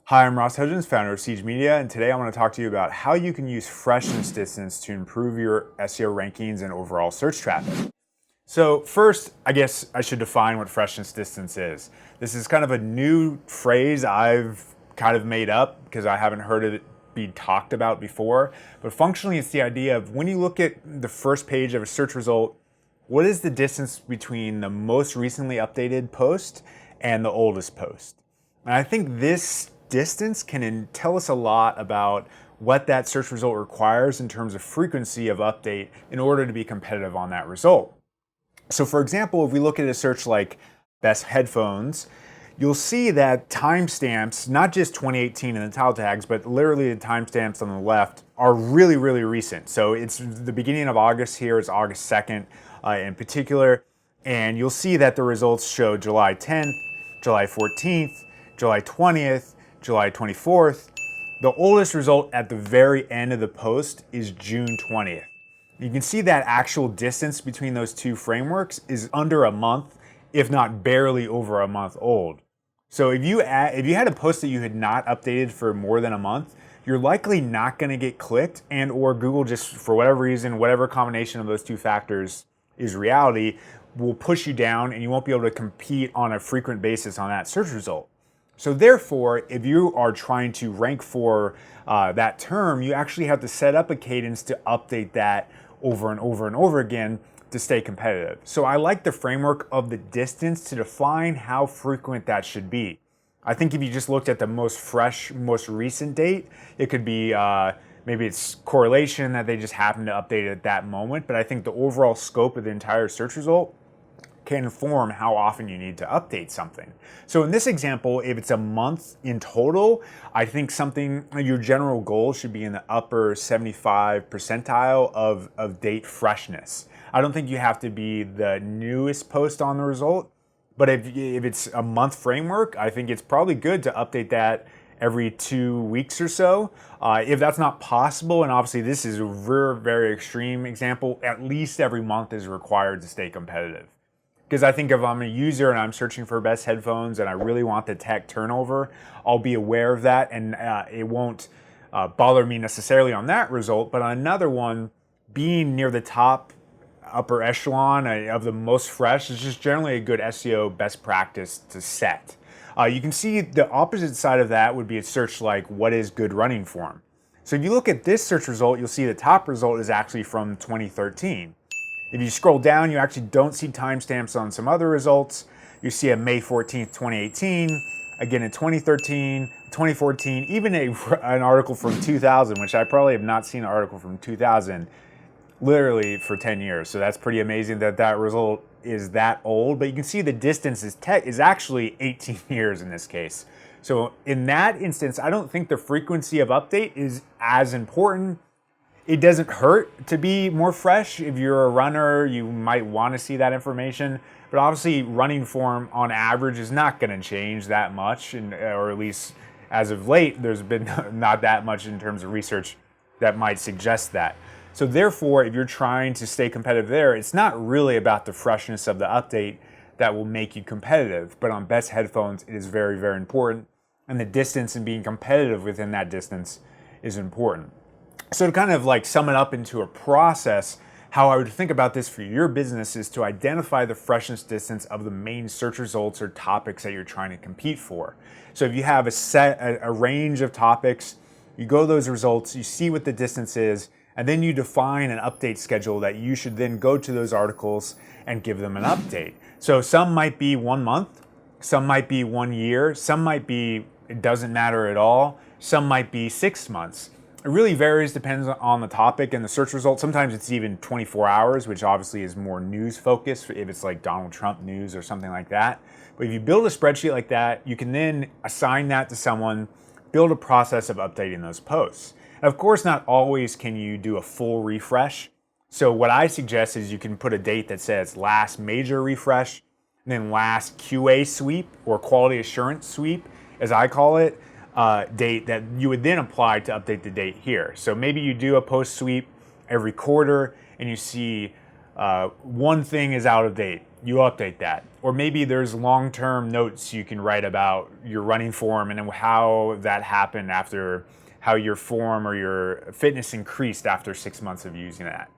Hi, I'm Ross Hudgens, founder of Siege Media, and today I want to talk to you about how you can use freshness distance to improve your SEO rankings and overall search traffic. So first, I guess I should define what freshness distance is. This is kind of a new phrase I've kind of made up because I haven't heard it be talked about before, but functionally it's the idea of when you look at the first page of a search result, what is the distance between the most recently updated post and the oldest post? And I think this distance can tell us a lot about what that search result requires in terms of frequency of update in order to be competitive on that result. So for example, if we look at a search like best headphones, you'll see that timestamps, not just 2018 in the title tags, but literally the timestamps on the left are really, really recent. So it's the beginning of August here, it's August 2nd in particular, and you'll see that the results show July 10th, July 14th, July 20th, July 24th. The oldest result at the very end of the post is June 20th. You can see that actual distance between those two frameworks is under a month, if not barely over a month old. So if you had a post that you had not updated for more than a month, you're likely not going to get clicked, and or Google, just for whatever reason, whatever combination of those two factors is reality, will push you down and you won't be able to compete on a frequent basis on that search result. So therefore, if you are trying to rank for that term, you actually have to set up a cadence to update that over and over and over again to stay competitive. So I like the framework of the distance to define how frequent that should be. I think if you just looked at the most fresh, most recent date, it could be maybe it's correlation that they just happen to update it at that moment, but I think the overall scope of the entire search result can inform how often you need to update something. So in this example, if it's a month in total, I think your general goal should be in the upper 75 percentile of date freshness. I don't think you have to be the newest post on the result, but if it's a month framework, I think it's probably good to update that every 2 weeks or so. If that's not possible, and obviously this is a very, very extreme example, at least every month is required to stay competitive. Because I think if I'm a user and I'm searching for best headphones and I really want the tech turnover, I'll be aware of that, and it won't bother me necessarily on that result. But on another one, being near the top upper echelon of the most fresh is just generally a good SEO best practice to set. You can see the opposite side of that would be a search like what is good running form. So if you look at this search result, you'll see the top result is actually from 2013. If you scroll down, you actually don't see timestamps on some other results. You see a May 14th, 2018, again in 2013, 2014, even an article from 2000, which I probably have not seen an article from 2000 literally for 10 years. So that's pretty amazing that that result is that old, but you can see the distance is actually 18 years in this case. So in that instance, I don't think the frequency of update is as important. It doesn't hurt to be more fresh. If you're a runner, you might want to see that information, but obviously running form on average is not going to change that much, or at least as of late, there's been not that much in terms of research that might suggest that. So therefore, if you're trying to stay competitive there, it's not really about the freshness of the update that will make you competitive, but on best headphones, it is very, very important, and the distance and being competitive within that distance is important. So to kind of like sum it up into a process, how I would think about this for your business is to identify the freshness distance of the main search results or topics that you're trying to compete for. So if you have a range of topics, you go to those results, you see what the distance is, and then you define an update schedule that you should then go to those articles and give them an update. So some might be 1 month, some might be 1 year, some might be, it doesn't matter at all, some might be 6 months. It really varies, depends on the topic and the search result. Sometimes it's even 24 hours, which obviously is more news focused if it's like Donald Trump news or something like that. But if you build a spreadsheet like that, you can then assign that to someone, build a process of updating those posts. And of course, not always can you do a full refresh. So what I suggest is you can put a date that says last major refresh, and then last QA sweep or quality assurance sweep, as I call it, date that you would then apply to update the date here. So maybe you do a post sweep every quarter and you see one thing is out of date. you update that. Or maybe there's long-term notes you can write about your running form and how that happened after, how your form or your fitness increased after 6 months of using that.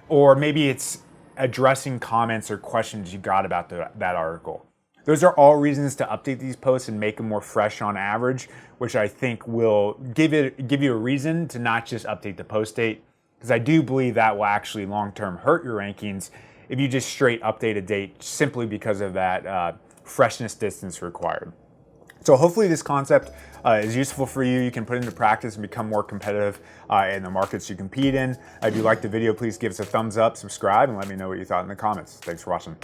Or maybe it's addressing comments or questions you got about that article. Those are all reasons to update these posts and make them more fresh on average, which I think will give you a reason to not just update the post date, because I do believe that will actually long-term hurt your rankings if you just straight update a date simply because of that freshness distance required. So hopefully this concept is useful for you. You can put it into practice and become more competitive in the markets you compete in. If you liked the video, please give us a thumbs up, subscribe, and let me know what you thought in the comments. Thanks for watching.